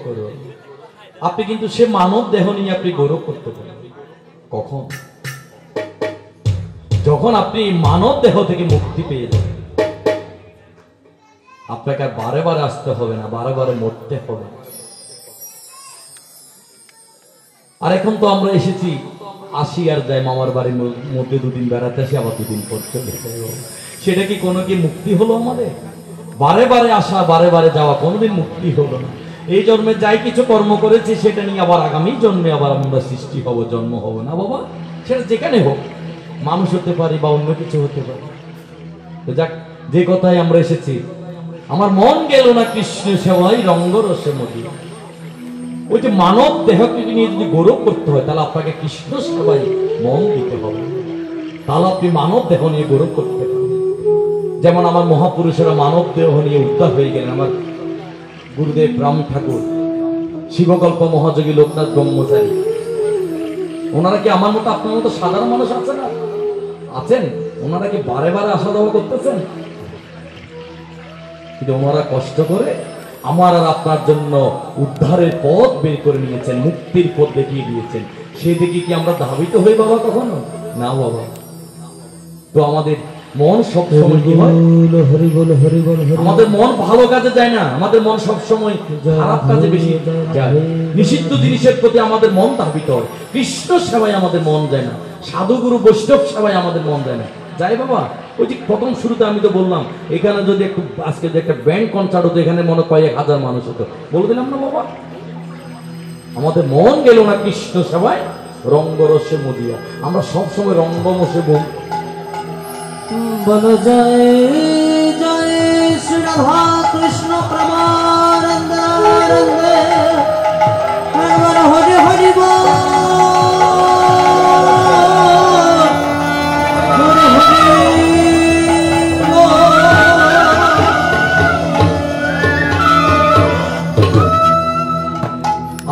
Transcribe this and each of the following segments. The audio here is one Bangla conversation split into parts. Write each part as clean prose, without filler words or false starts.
করো। আপনি কিন্তু সে মানব দেহ নিয়ে আপনি গৌরব করতে পারেন। কখন? যখন আপনি মানব দেহ থেকে মুক্তি পেয়ে যাবেন, আপনাকে আর বারে বারে আসতে হবে না, বারে বারে মরতে হবে। আর এখন তো আমরা এসেছি, আসি আর যাই, মামার বাড়ির মধ্যে দুদিন বেড়াতে আসি, আবার দুদিন পর চলে যাই। সেটা কি কোনো কি মুক্তি হলো আমাদের? বারে বারে আসা, বারে বারে যাওয়া কোনোদিন মুক্তি হলো না। এই জন্মে যাই কিছু কর্ম করেছি সেটা নিয়ে আবার আগামী জন্মে আবার আমরা সৃষ্টি হব, জন্ম হব না বাবা। সেটা যেখানে হোক, মানুষ হতে পারি বা অন্য কিছু হতে পারে। যাক, যে কথায় আমরা এসেছি, আমার মন গেল না কৃষ্ণ সেবাই রঙ্গরসে মদিয়া। ওই যে মানব দেহকে নিয়ে যদি গৌরব করতে হয়, তাহলে আপনাকে কৃষ্ণ সেবায় মন দিতে হবে, তাহলে আপনি মানব দেহ নিয়ে গৌরব করতে পারেন। যেমন আমার মহাপুরুষেরা মানব দেহ নিয়ে উদ্ধার হয়ে গেলেন। আমার গুরুদেব রাম ঠাকুর, শিবকল্প মহাযোগী লোকনাথ ব্রহ্মচারী, ওনারা কি আমার মতো আপনার মতো সাধারণ মানুষ আছে না? আছেন। ওনারা কি বারে বারে আসা যাওয়া করতেছেন? কিন্তু ওনারা কষ্ট করে আমার আর আপনার জন্য উদ্ধারের পথ বের করে নিয়েছেন, মুক্তির পথ দেখিয়ে দিয়েছেন। সেই দিকে কি আমরা ধাবিত হই বাবা কখনো? না বাবা। তো আমাদের মন সবসময় কি হয়? আমাদের মন ভালো কাজে যায় না, আমাদের মন সবসময় খারাপ কাজে বেশি যায়। নিষিদ্ধ জিনিসের প্রতি আমাদের মন ধাবিত হয়। কৃষ্ণ সেবায় আমাদের মন যায় না, সাধুগুরু বৈষ্ণব সেবায় আমাদের মন যায় না। যাই বাবা, ওই যে প্রথম শুরুতে আমি তো বললাম, এখানে যদি একটু আজকে যে একটা ব্যান্ড কনসার্ট হতো, এখানে মনে কয়েক হাজার মানুষ হতো, বলে দিলাম না বাবা। আমাদের মন গেল না কৃষ্ণ সেবায় রঙ্গরসে মদিয়া। আমরা সবসময় রঙ্গমসে বল জয় জয় শ্রী রাধা কৃষ্ণ প্রেমানন্দ হরে হরি বল হরে হরি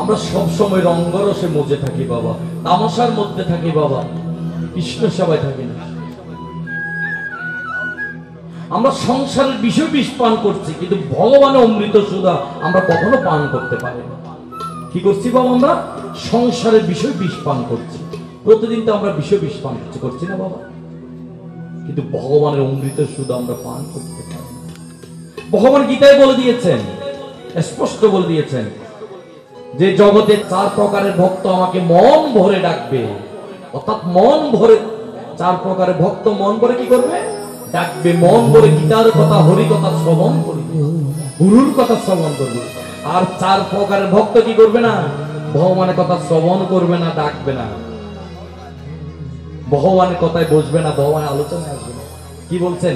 আমরা সবসময় রঙ্গরসে মজে থাকি বাবা, তামাশার মধ্যে থাকি বাবা, কৃষ্ণ সেবায় থাকি না। আমরা সংসারের বিষয় বিষ পান করছি, কিন্তু ভগবানের অমৃত সুধা আমরা কখনো পান করতে পারি না। কি করছি বাবা? আমরা সংসারের বিষয় বিষ পান করছি, প্রতিদিন তো আমরা বিষয় বিষ পান করছি না বাবা, কিন্তু ভগবানের অমৃত সুধা আমরা পান করতে পারি না। ভগবান গীতায় বলে দিয়েছেন, স্পষ্ট বলে দিয়েছেন যে জগতে 4 প্রকারের ভক্ত আমাকে মন ভরে ডাকবে। অর্থাৎ মন ভরে 4 প্রকারের ভক্ত মন ভরে কি করবে? ডাকবে। মন ভরে গীতার কথা, হরি কথা শ্রবণ করবে, গুরুর কথা শ্রবণ করবে। আর 4 প্রকারের ভক্ত কি করবে না? ভগবানের কথা শ্রবণ করবে না, ডাকবে না, ভগবানের কথায় বসবে না, ভগবানের আলোচনায় আসবে না। কি বলছেন?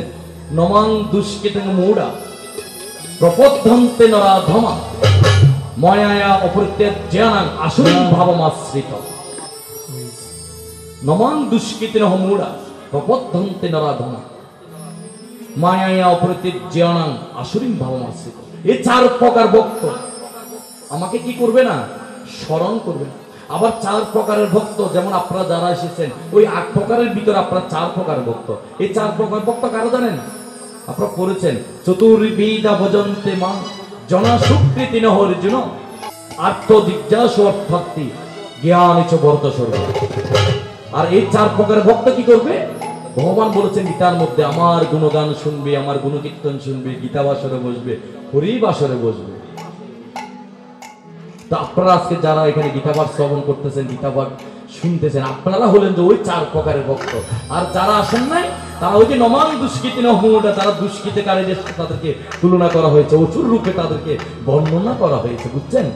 নমাং দুষ্কৃতং মূঢ়া প্রপদ্যন্তে নরাধমা ময়ায়া অপরিত্যাজ্যানাং আসুরিং ভাবমাশ্রিত। নমাং দুষ্কৃতিনঃ মূঢ়া প্রপদ্যন্তে নরাধমা মায়ায়া অপরিত্যাজ্যানাং আসুরিং ভাবমাশ্রিত। এই 4 প্রকার ভক্ত আমাকে কি করবে না? স্মরণ করবে না। আবার 4 প্রকারের ভক্ত, যেমন আপনারা যারা এসেছেন, ওই 8 প্রকারের ভিতরে আপনারা 4 প্রকার ভক্ত। এই 4 প্রকার ভক্ত কারা জানেন? আপনারা পড়েছেন, চতুর্বিধা ভজন্তে মাং জনা সুকৃতিন হরিজন আর্থ জিজ্ঞাসু অর্থাত্তি জ্ঞান ইচ্ছ বরত সর্ব। আর এই 4 প্রকারের ভক্ত কি করবে? ভগবান বলেছেন গীতার মধ্যে, আমার গুণগান শুনবে, আমার গুণকীর্তন শুনবে, গীতা বাসরে বসবে, হরি বাসরে বসবে। তো আপনারা আজকে যারা এখানে গীতাপাঠ শ্রবণ করতেছেন, গীতাপাঠ শুনতেছেন, আপনারা হলেন যে ওই 4 প্রকারের ভক্ত। আর যারা আসেন নাই, তারা ওই যে নমাং দুষ্কৃতিনঃ মূঢ়া, তারা দুষ্কৃতিকারীদের সাথে তাদেরকে তুলনা করা হয়েছে, অচুর রূপে তাদেরকে বর্ণনা করা হয়েছে, বুঝছেন?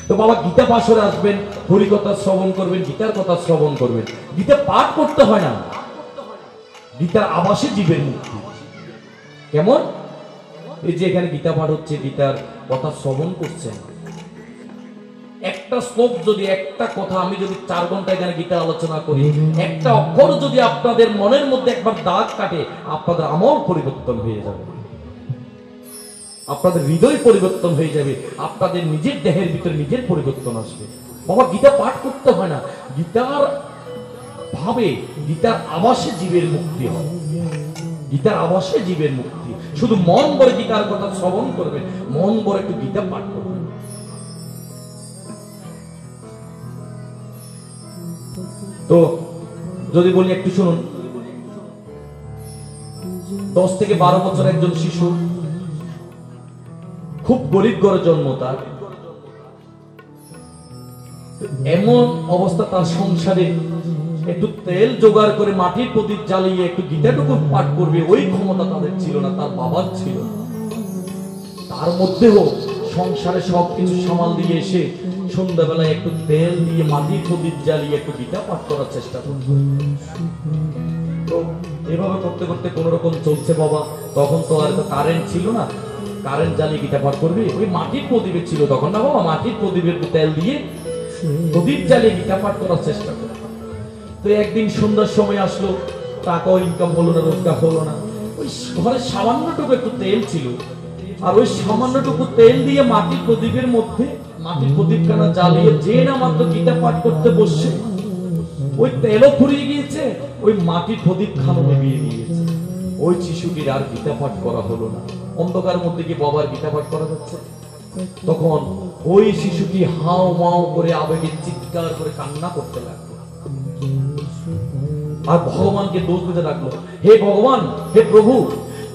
তো বাবা, গীতা পাঠে আসবেন, হরি কথা শ্রবণ করবেন, গীতার কথা শ্রবণ করবেন। গীতা পাঠ করতে হয় না, গীতার আবাসে জীবের মুক্তি। কেমন? এই যে এখানে গীতা পাঠ হচ্ছে, গীতার কথা শ্রবণ করছেন, একটা শ্লোক যদি, একটা কথা আমি যদি 4 ঘন্টা এখানে গীতা আলোচনা করি, একটা অক্ষর যদি আপনাদের মনের মধ্যে একবার দাগ কাটে, আপনাদের আমল পরিবর্তন হয়ে যাবে, আপনাদের হৃদয় পরিবর্তন হয়ে যাবে, আপনাদের নিজের দেহের ভিতরে নিজের পরিবর্তন আসবে। বাবা, গীতা পাঠ করতে হয় না, গীতার ভাবে, গীতার আবাসে জীবের মুক্তি হয়, গীতার আবাসে জীবের মুক্তি। শুধু মন ভরে গীতার কথা শ্রবণ করবেন, মন ভরে একটু গীতা পাঠ করবেন, তো যদি বলি একটু শুনুন, 10 থেকে 12 বছর একজন শিশু, খুব গরিব ঘরে জন্ম তার, এমন অবস্থা তার সংসারে একটু তেল জোগাড় করে মাটির প্রদীপ জ্বালিয়ে একটু গীতাটুকু পাঠ করবে ওই ক্ষমতা তাদের ছিল না, তার বাবার ছিল। তার মধ্যেও সংসারে সবকিছু সামাল দিয়ে এসে সন্ধ্যাবেলায় একটু তেল দিয়ে মাটির প্রদীপ জ্বালিয়ে একটু গীতা পাঠ করার চেষ্টা করবে। তো এভাবে করতে করতে কোন রকম চলছে বাবা। তখন তো আর কারেন্ট ছিল না, কারেন্ট জ্বালিয়ে গীতা পাঠ করবে ওই মাটির প্রদীপে ছিল তখন না বাবা, মাটির প্রদীপের তেল দিয়ে প্রদীপ জ্বালিয়ে গীতা পাঠ করার চেষ্টা করে। তো একদিন সন্ধ্যার সময় আসলো, টাকাও ইনকাম হলো না, রোজগার হলো না। ওই ঘরে সামান্যটুকু একটু তেল ছিল, আর ওই সামান্যটুকু তেল দিয়ে মাটির প্রদীপের মধ্যে মাটির প্রদীপখানা জ্বালিয়ে যে না মাত্র গীতা পাঠ করতে বসছে, ওই তেলও ফুরিয়ে গিয়েছে, ওই মাটির প্রদীপখানা নিভিয়ে গিয়েছে। ওই শিশুটির আর গীতা পাঠ করা হলো না। অন্ধকারের মধ্যে কি বাবার গীতা পাঠ করা যাচ্ছে? তখন ওই শিশুটি হাও মাও করে আবেগে চিৎকার করে কান্না করতে লাগলো, আর ভগবানকে দোষ দিতে লাগলো, হে ভগবান, হে প্রভু,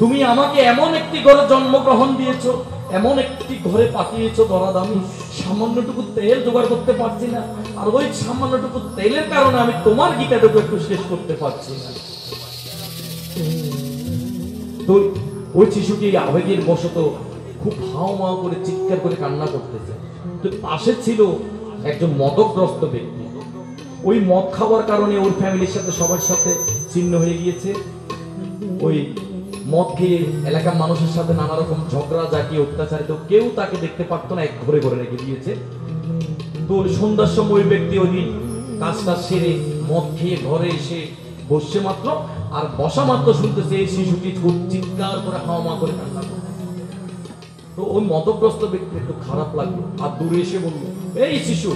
তুমি আমাকে এমন একটি ঘরে জন্মগ্রহণ দিয়েছো, এমন একটি ঘরে পাঠিয়েছো ধরাধামে, সামান্যটুকু তেল জোগাড় করতে পারছি না, আর ওই সামান্যটুকু তেলের কারণে আমি তোমার গীতাটুকু একটু শেষ করতে পারছি না। তো ওই শিশুটি আবেগের বশত খুব হাও মাও করে চিৎকার করে কান্না করতেছে। তো পাশে ছিল একজন মদগ্রস্ত ব্যক্তি। ওই মদ খাওয়ার কারণে ওর ফ্যামিলির সাথে সবার সাথে ছিন্ন হয়ে গিয়েছে। ওই মদ খেয়ে এলাকার মানুষের সাথে নানা রকম ঝগড়া জাকি অত্যাচারিত, কেউ তাকে দেখতে পারতো না, এক ঘরে ঘরে রেখে দিয়েছে। তো সন্ধ্যার সময় ওই ব্যক্তি ওই দিন কাজটা সেরে মদ খেয়ে ঘরে এসে বসছে মাত্র, আর বসা মাত্র শুনতেছে এই শিশুটি খুব চিৎকার করে হাওয়া করে কান্না করছে। তো ওই মদগ্রস্ত ব্যক্তি একটু খারাপ লাগলো, আর দূরে এসে বললো, এই শিশু,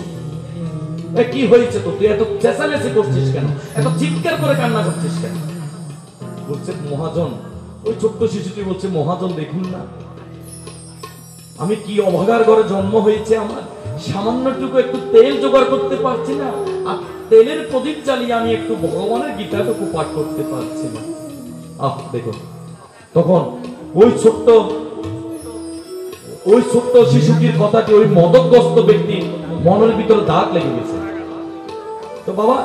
কি হয়েছে তো, তুই এত চেঁচামেচি করছিস কেন, এত চিৎকার করে কান্না করছিস কেন? বলছে মহাজন, ওই ছোট্ট শিশুটি বলছে, মহাজন দেখুন না, আমি কি অভাগার ঘরে জন্ম হয়েছে আমার, সামান্যটুকু একটু তেল জোগাড় করতে পারছি না, আর তেলের প্রদীপ জ্বালিয়ে আমি একটু ভগবানের গীতাটুকু পাঠ করতে পারছি না। দেখো, তখন ওই ছোট্ট শিশুটির কথাটি ওই মদগ্রস্ত ব্যক্তির মনের ভিতরে দাগ লেগে গেছে। তো বাবা,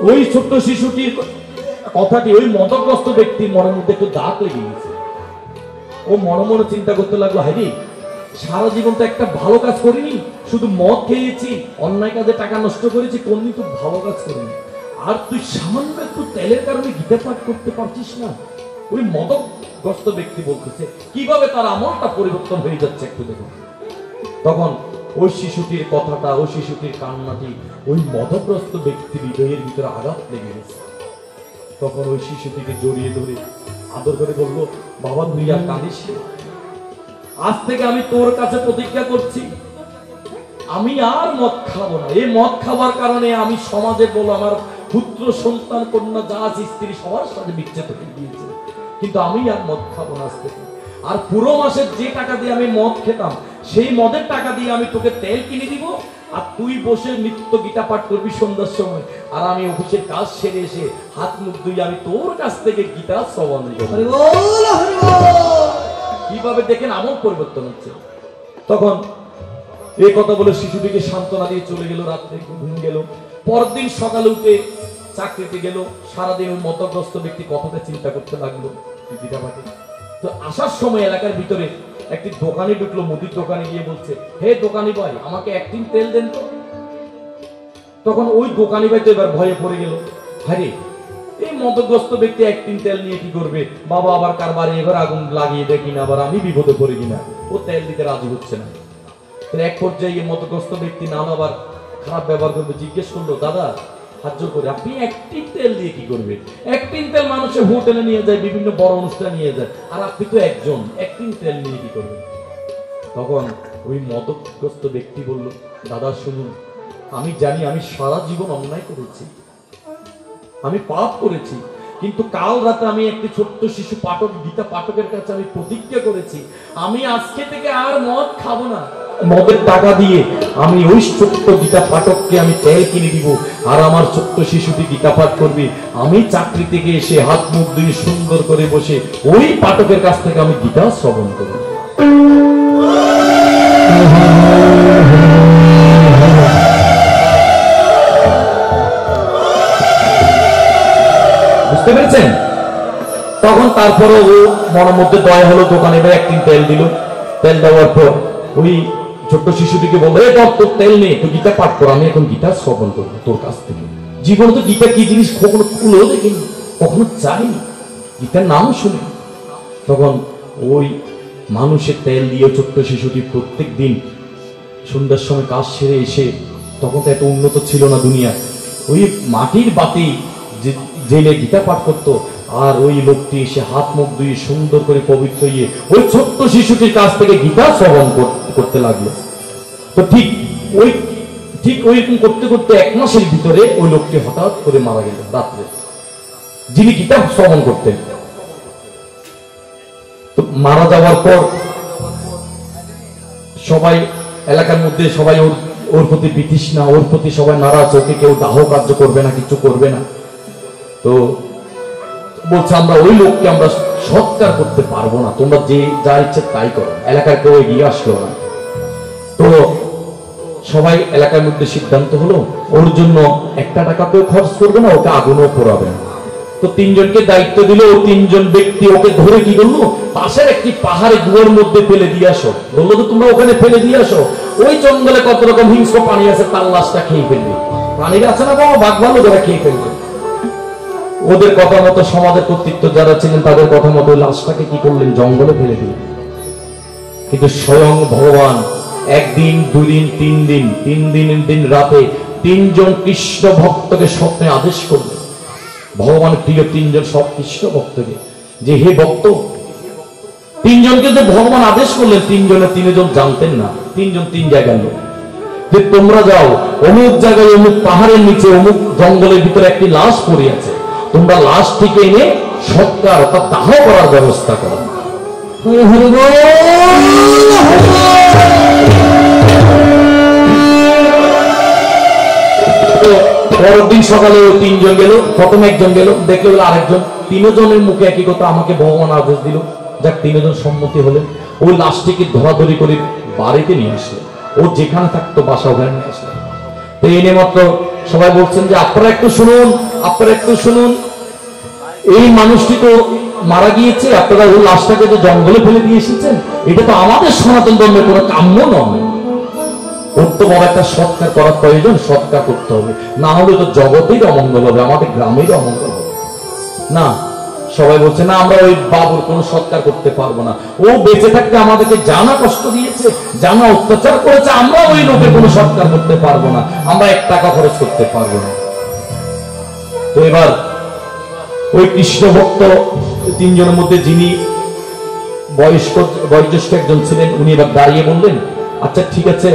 ওই ছোট্ট শিশুটির কথাটি ওই মদগ্রস্ত ব্যক্তির মনের মধ্যে একটু দাগ লেগে গেছে। ও মনে মনে চিন্তা করতে লাগলো, হাইরে, সারা জীবন তো একটা ভালো কাজ করিনি, শুধু মদ খেয়েছি, অন্যায় কাজে টাকা নষ্ট করেছি, কোনদিন তো ভালো কাজ করিনি, আর তুই সামান্য একটু তেলের কারণে গীতা পাঠ করতে পারছিস না। ওই মদগ্রস্ত ব্যক্তি বলতেছে, কিভাবে তার আমলটা পরিবর্তন হয়ে যাচ্ছে একটু দেখুন। তখন ওই শিশুটির কথাটা, ওই শিশুটির কান্নাটি ওই মদগ্রস্ত ব্যক্তির হৃদয়ের ভিতরে আঘাত লেগে গেছে। তখন ওই শিশুটিকে জড়িয়ে ধরে আদর করে বললো, বাবা তুই আর কাঁদিস, আজ থেকে আমি তোর কাছে প্রতিজ্ঞা করছি, আমি আর মদ খাবো না। এই মদ খাবার কারণে আমি সমাজে বলো আমার পুত্র সন্তান কন্যা যা আছে স্ত্রী সবার সাথে বিচ্ছেদ হয়ে গিয়েছে, কিন্তু আমি আর মদ খাবো না আজ থেকে। আর পুরো মাসের যে টাকা দিয়ে আমি মদ খেতাম, সেই মদের টাকা দিয়ে আমি তোকে তেল কিনে দিব, আর তুই বসে নিত্য গীতা পাঠ করবি সন্ধ্যার সময়, আর আমি অফিসের কাজ সেরে এসে হাত মুখ ধুই আমি তোর কাছ থেকে গীতা শ্রবণ করব। কিভাবে দেখেন আমল পরিবর্তন হচ্ছে। তখন এই কথা বলে শিশুটিকে সান্ত্বনা দিয়ে চলে গেল, রাত্রে ঘুম গেল। পরদিন সকালে উঠে চাকরিতে গেল। সারাদিন ওই মতগ্রস্ত ব্যক্তি কথাটা চিন্তা করতে লাগলো গীতা পাঠে। তো আসার সময় এলাকার ভিতরে একটি দোকানে ঢুকলো, মুদির দোকানে গিয়ে বলছে, হে দোকানি ভাই, আমাকে 1 টিন তেল দেন তো। তখন ওই দোকানি ভাই তো এবার ভয়ে পড়ে গেল, আরে এই মদগ্রস্ত ব্যক্তি 1 টিন তেল নিয়ে কি করবে, বাবা আবার কার বাড়ি এবার আগুন লাগিয়ে দেয় কিনা, আবার আমি বিপদে পড়ে কিনা, ও তেল দিতে রাজি হচ্ছে না। এক পর্যায়ে মদগ্রস্ত ব্যক্তি নাম আবার খারাপ ব্যবহার করবে, জিজ্ঞেস করলো, দাদা হাত জোর করে আপনি 1 টিন তেল দিয়ে কি করবে? 1 টিন তেল মানুষের হোটেলে নিয়ে যায়, বিভিন্ন বড় অনুষ্ঠান নিয়ে যায়, আর আপনি তো একজন, 1 টিন তেল নিয়ে কি করবেন? তখন ওই মদগ্রস্ত ব্যক্তি বলল, দাদা শুনুন, আমি জানি আমি সারা জীবন অন্যায় করেছি, আমি পাপ করেছি, কিন্তু কাল রাতে আমি একটি ছোট্ট শিশু পাঠক, গীতা পাঠকের কাছে আমি প্রতিজ্ঞা করেছি, আমি আজকে থেকে আর মদ খাবো না, মদের টাকা দিয়ে আমি ওই ছোট্ট গীতা পাঠককে আমি তেল কিনে দিব, আর আমার ছোট্ট শিশুটি গীতা পাঠ করবে। আমি চাকরি থেকে এসে হাত মুখ ধুয়ে সুন্দর করে বসে ওই পাঠকের কাছ থেকে আমি গীতা শ্রবণ করব। বুঝতে পেরেছেন? তখন তারপরে ও মনের মধ্যে দয়া হলো, দোকানে এবার একদিন তেল দিল। তেল দেওয়ার পর ওই ছোট্ট শিশুটিকে বললো, এ তোর তেল নেই, তো গীতা পাঠ কর, আমি এখন গীতা শ্রবণ করবো তোর কাছ থেকে। জীবনে তো গীতা কি জিনিস কখনো খুলেও দেখিনি, কখনো চাইনি, গীতার নাম শুনি। তখন ওই মানুষের তেল দিয়ে ছোট্ট শিশুটি প্রত্যেক দিন সন্ধ্যার সময় কাজ সেরে এসে, তখন তো এত উন্নত ছিল না দুনিয়া, ওই মাটির বাতি জেলে গীতা পাঠ করতো। আর ওই লোকটি এসে হাত মুখ ধুয়ে সুন্দর করে পবিত্র হয়ে ওই ছোট্ট শিশুটির কাছ থেকে গীতা শ্রবণ করতে লাগলো। তো ঠিক ওইরকম করতে করতে 1 মাসের ভিতরে ওই লোকটি হঠাৎ করে মারা গেল রাত্রে, যিনি গীতা শ্রবণ করতেন। তো মারা যাওয়ার পর সবাই এলাকার মধ্যে সবাই ওর প্রতি বিতৃষ্ণা, ওর প্রতি সবাই নারাজ, ওকে কেউ দাহ কার্য করবে না, কিছু করবে না। তো বলছে আমরা ওই লোককে আমরা সৎকার করতে পারবো না, তোমরা যে যা ইচ্ছে তাই করো। এলাকার কেউ এগিয়ে আসলো না। তো সবাই এলাকার মধ্যে সিদ্ধান্ত হলো ওর জন্য 1 টাকা কেউ খরচ করবে না, ওকে আগুনও পোড়াবে না। তো 3 জনকে দায়িত্ব দিল। 3 জন ব্যক্তি ওকে ধরে কি করলো, পাশের একটি পাহাড়ে গুহার মধ্যে ফেলে দিয়ে আসো। বললো তো তোমরা ওখানে ফেলে দিয়ে আসো, ওই জঙ্গলে কত রকম হিংস্র প্রাণী আছে, তার লাশটা খেয়ে ফেলবে। প্রাণীরা আছে না বাবা, বাঘ ভালো, যারা খেয়ে ফেলবে। ওদের কথা মতো সমাজের কর্তৃত্ব যারা ছিলেন তাদের কথা মতো লাশটাকে কি করলেন, জঙ্গলে ফেলে দিলেন। কিন্তু স্বয়ং ভগবান 1 দিন 2 দিন 3 দিন 3 দিন রাতে 3 জন কৃষ্ণ ভক্তকে স্বপ্নে আদেশ করলেন। ভগবান প্রিয় 3 জন সব কৃষ্ণ ভক্তকে, যে হে ভক্ত, 3 জনকে যে ভগবান আদেশ করলেন, 3 জনের 3 জন জানতেন না। 3 জন 3 জায়গার লোক, যে তোমরা যাও অমুক জায়গায় অমুক পাহাড়ের নিচে অমুক জঙ্গলের ভিতরে একটি লাশ পড়ে আছে, তোমরা লাশটিকে এনে সৎকার অর্থাৎ দাহ করার ব্যবস্থা করো। পরের দিন সকালে 3 জন গেল। প্রথম 1 জন গেল, দেখলো আরেকজন, 3 জনের মুখে একই কথা, আমাকে ভগবান আদেশ দিল। যাক 3 জন সম্মতি হলেন। ওই লাশটিকে ধরাধরি করে বাড়িতে নিয়ে আসলো, ও যেখানে থাকতো বাসা ওখানে নিয়ে আসলো। তো এনে মাত্র সবাই বলছেন যে আপনারা একটু শুনুন, আপনারা একটু শুনুন, এই মানুষটি তো মারা গিয়েছে, আপনারা ওই লাশটাকে যে জঙ্গলে ফেলে দিয়ে এসেছেন, এটা তো আমাদের সনাতন ধর্মের কোনো কাম্য নয়। ওর তো বড় একটা সৎকার করার প্রয়োজন, সৎকার করতে হবে, না হলে তো জগতের অমঙ্গল হবে, আমাদের গ্রামের অমঙ্গল হবে না। সবাই বলছে না, আমরা ওই বাবুর কোনো সৎকার করতে পারবো না, ও বেঁচে থাকতে আমাদেরকে জানা কষ্ট দিয়েছে, জানা অত্যাচার করেছে, আমরা ওই লোকের কোনো সৎকার করতে পারবো না, আমরা 1 টাকা খরচ করতে পারবো না। তো এবার ওই কৃষ্ণ ভক্ত 3 জনের মধ্যে যিনি বয়োজ্যেষ্ঠ একজন ছিলেন, উনি এবার দাঁড়িয়ে বললেন, আচ্ছা ঠিক আছে,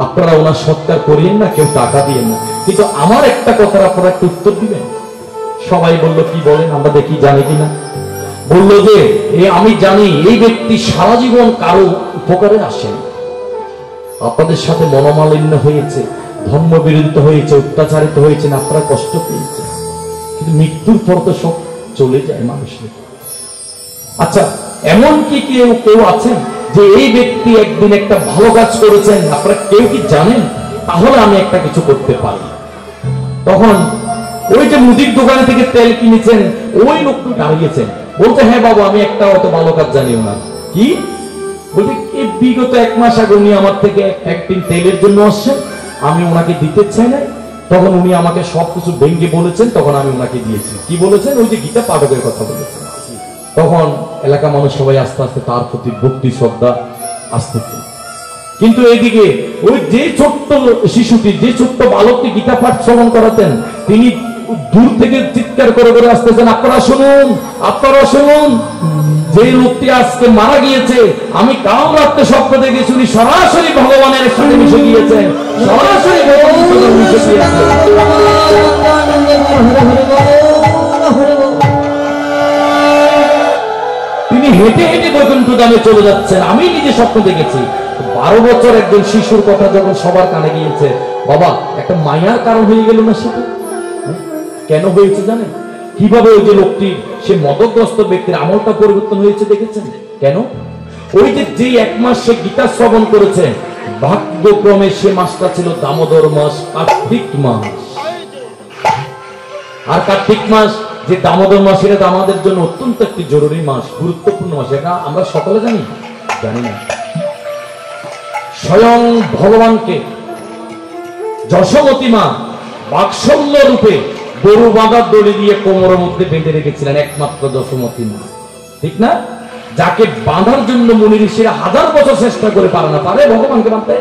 আপনারা ওনার সৎকার করিয়েন না, কেউ টাকা দিয়েন না, কিন্তু আমার একটা কথার আপনারা একটু উত্তর দিবেন। সবাই বলল কি বলেন, আমরা দেখি জানি কিনা। বললো যে আমি জানি এই ব্যক্তি সারা জীবন কারো উপকারে আসেন, আপনাদের সাথে মনোমালিন্য হয়েছে, ধর্ম বিরোধিত হয়েছে, অত্যাচারিত হয়েছেন, আপনারা কষ্ট পেয়েছেন, কিন্তু মৃত্যুর পর তো সব চলে যায় মানুষের। আচ্ছা এমন কি কেউ আছেন যে এই ব্যক্তি একদিন একটা ভালো কাজ করেছেন, আপনারা কেউ কি জানেন? তাহলে আমি একটা কিছু করতে পারি। তখন ওই যে মুদির দোকানে থেকে তেল কিনেছেন ওই লোকটা দাঁড়িয়েছেন, বলতে হ্যাঁ বাবু আমি একটা অত ভালো কাজ জানিও না। কি বলতে, বিগত 1 মাস আগে উনি আমার থেকে 1 টিন তেলের জন্য আসছেন, আমি ওনাকে দিতে চাই না, তখন উনি আমাকে সবকিছু ভেঙে বলেছেন, তখন আমি ওনাকে দিয়েছি। কি বলেছেন? ওই যে গীতা পাঠকের কথা বলেছেন। তখন এলাকা মানুষ সবাই আস্তে আস্তে তার প্রতি ভক্তি শ্রদ্ধা আসতেছে। কিন্তু এদিকে ওই যে ছোট্ট শিশুটি, যে ছোট্ট বালকটি গীতা পাঠ শ্রবণ করাতেন, তিনি দূর থেকে চিৎকার করে করে আসতেছেন, আপনারা শুনুন, আপনারা শুনুন, যে লোকটি আজকে মারা গিয়েছে, আমি কাল রাত্রে স্বপ্ন দেখেছি উনি সরাসরি ভগবানের সাথে মিশে গিয়েছেন, সরাসরি ভগবানের সাথে মিশে গিয়েছেন। তিনি হেঁটে হেঁটে বৈকুণ্ঠ ধামে চলে যাচ্ছেন, আমি নিজে স্বপ্ন দেখেছি। 12 বছর একজন শিশুর কথা যখন সবার কানে গিয়েছে, বাবা একটা মায়ার কারণ হয়ে গেল না সেটা? কেন হয়েছে জানেন? কিভাবে ওই যে লোকটি, সে মদগ্রস্ত ব্যক্তির আমলটা পরিবর্তন হয়েছে দেখেছেন? কেন? ওই যে 1 মাস সে গীতা শ্রবণ করেছে, ভাগ্যক্রমে সে মাসটা ছিল দামোদর মাস, কার্তিক মাস। আর কার্তিক মাস যে দামোদর মাস, এটা আমাদের জন্য অত্যন্ত একটি জরুরি মাস, গুরুত্বপূর্ণ মাস। এটা আমরা সকলে জানি না। স্বয়ং ভগবানকে যশোমতী মা বাৎসল্য রূপে গরু বাঁধার দড়ি দিয়ে কোমরের মধ্যে বেঁধে রেখেছিলেন একমাত্র যশোমতী মা, ঠিক না? যাকে বাঁধার জন্য মুনি ঋষিরা 1000 বছর চেষ্টা করে পারে না, পারে ভগবানকে বাঁধতে।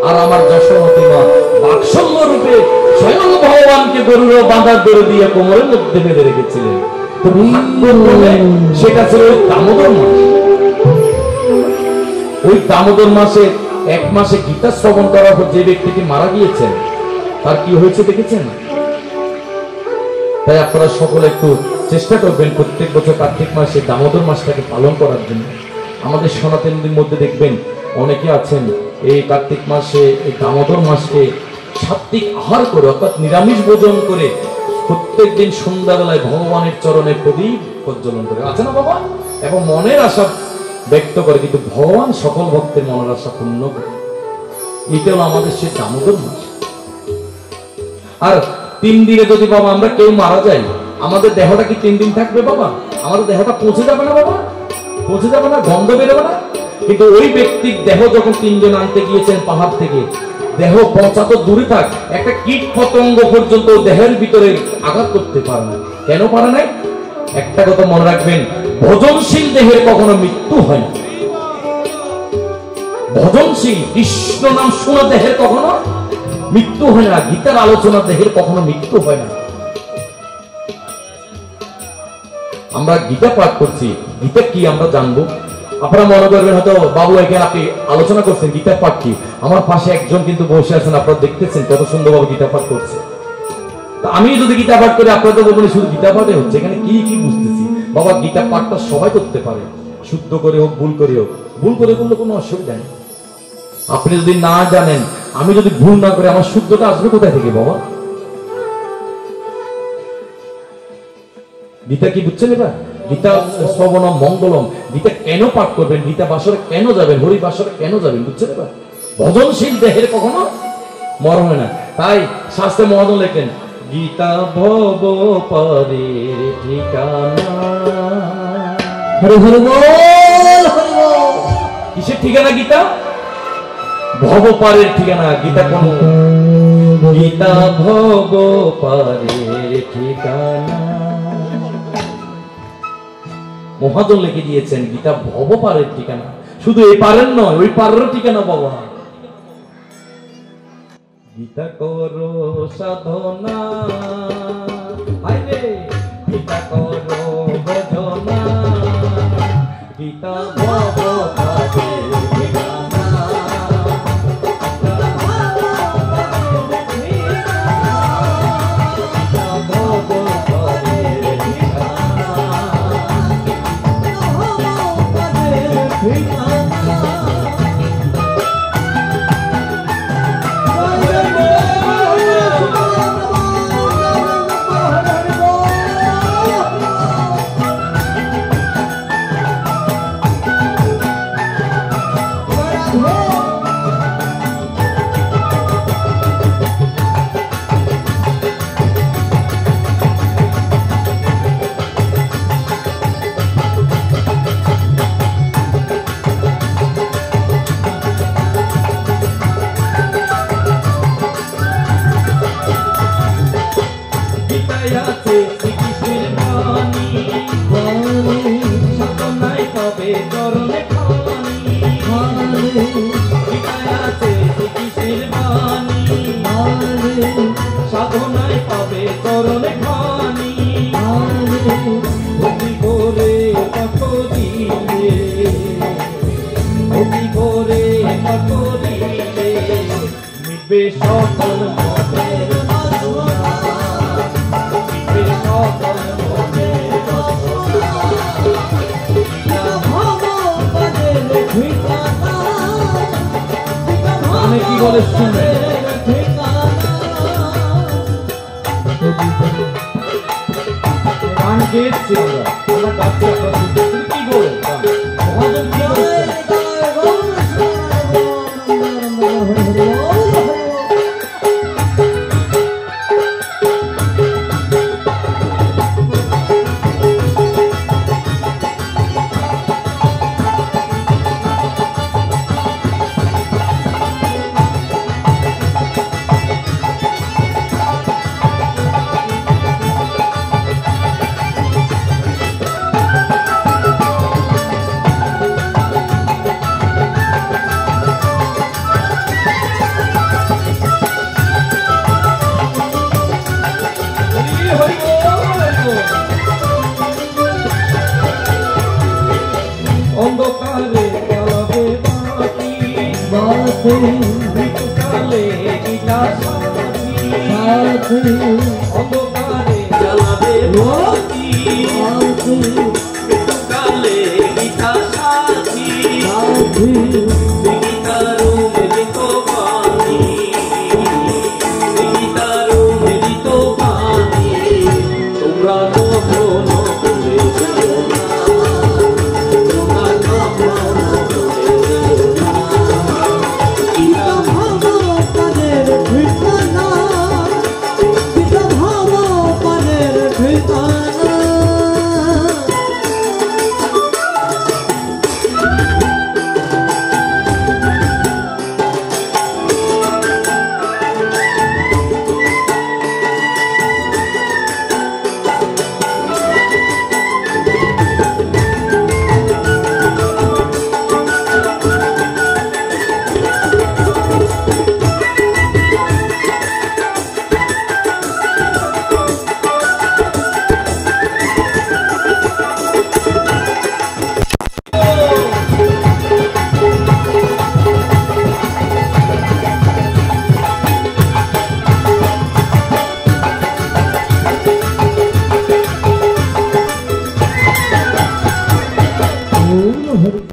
আর আমার যশোমতী মা বাৎসল্য রূপে স্বয়ং ভগবানকে গরুর বাঁধার দড়ি দিয়ে কোমরের মধ্যে বেঁধে রেখেছিলেন। তো ভাগ্যক্রমে সেটা ছিল ওই দামোদর মাস। ওই দামোদর মাসে 1 মাসে গীতা শ্রবণ করার পর যে ব্যক্তিটি মারা গিয়েছেন, তার কি হয়েছে দেখেছেন? তাই আপনারা সকলে একটু চেষ্টা করবেন প্রত্যেক বছর কার্তিক মাসে দামোদর মাসটাকে পালন করার জন্য। আমাদের সনাতনীদের মধ্যে দেখবেন অনেকে আছেন এই কার্তিক মাসে, এই দামোদর মাসকে সাত্বিক আহার করে, অর্থাৎ নিরামিষ ভোজন করে প্রত্যেক দিন সন্ধ্যাবেলায় ভগবানের চরণে প্রদীপ প্রজ্বলন করে, আছে না বাবা? এবং মনের আশা ব্যক্ত করে, কিন্তু ভগবান সকল ভক্তের মনের আশা পূর্ণ করে। এটা হলো আমাদের সে দামোদর মাস। আর 3 দিনে যদি বাবা আমরা কেউ মারা যাই, আমাদের দেহটা কি 3 দিন থাকবে বাবা? আমাদের দেহটা পৌঁছে যাবে না বাবা? পৌঁছে যাবে না? গন্ধ বেরোবে না? কিন্তু ওই ব্যক্তির দেহ যখন 3 জন আনতে গিয়েছেন পাহাড় থেকে, দেহ পৌঁছা তো দূরে থাক, একটা কীট পতঙ্গ পর্যন্ত দেহের ভিতরে আঘাত করতে পারে না। কেন পারে নাই? একটা কথা মনে রাখবেন, ভজনশীল দেহের কখনো মৃত্যু হয় না। ভজনশীল কৃষ্ণ নাম শোনা দেহের কখনো মৃত্যু হয় না। গীতার আলোচনা দেহের কখনো মৃত্যু হয় না। আমরা গীতা পাঠ করছি, গীতা কি আমরা জানবো। আপনারা মনে করবেন হয়তো বাবু এখানে আপনি আলোচনা করছেন গীতা পাঠ কি, আমার পাশে একজন কিন্তু বসে আছেন, আপনারা দেখতেছেন কত সুন্দরভাবে গীতা পাঠ করছে। আমি যদি গীতা পাঠ করি, আপনারা তো বলবেন শুধু গীতা পাঠে হচ্ছে, এখানে কি কি বুঝতেছি। বাবা গীতা পাঠটা সবাই করতে পারে, শুদ্ধ করে হোক ভুল করে হোক। ভুল করে করলে কোনো অসুবিধা নেই। আপনি যদি না জানেন, আমি যদি ভুল না করে, আমার শুদ্ধটা আসবে কোথায় থেকে বাবা? গীতা কি বুঝছেন এবার? গীতা শ্রবণম মঙ্গলম। গীতা কেন পাঠ করবেন, গীতা বাসরে কেন যাবেন, হরি বাসরে কেন যাবেন, বুঝছেন এবার? ভজনশীল দেহের কখনো মরণ হয় না। তাই শাস্ত্রে মহাজন লেখেন, গীতা ভব পারের ঠিকানা। হরি হরি বল, হরি বল। কিসের ঠিকানা গীতা? ভব পারের ঠিকানা। গীতা কোন? গীতা ভব পারের ঠিকানা। মহাজন লিখে দিয়েছেন গীতা ভব পারের ঠিকানা। শুধু এই পারের নয়, ওই পারের ঠিকানা বাবা। গীতা করো সাধনা, গীতা করো ভজনা, গীতা ভব পারের ঠিকানা। সাধনায় পাবে চরণে খানি, ভক্তি করে কত দিলে, ভক্তি করে কত দিলে মিটবে সকল মনের বাসনা, মিটবে সকল মনের বাসনা। ভগবানের ঠিকানা গানে কি বলে শুনে গান গেয়েছি আমরা গাচ্ছি আপনারা শুনছি। কি বলে গান মহাজন কি বলছেন? অন্ধকারে জ্বালাবে বাতি মৃত্যুকালে গীতা সাথী অন্ধকারে জ্বালাবে বাতি মৃত্যুকালে গীতা সাথী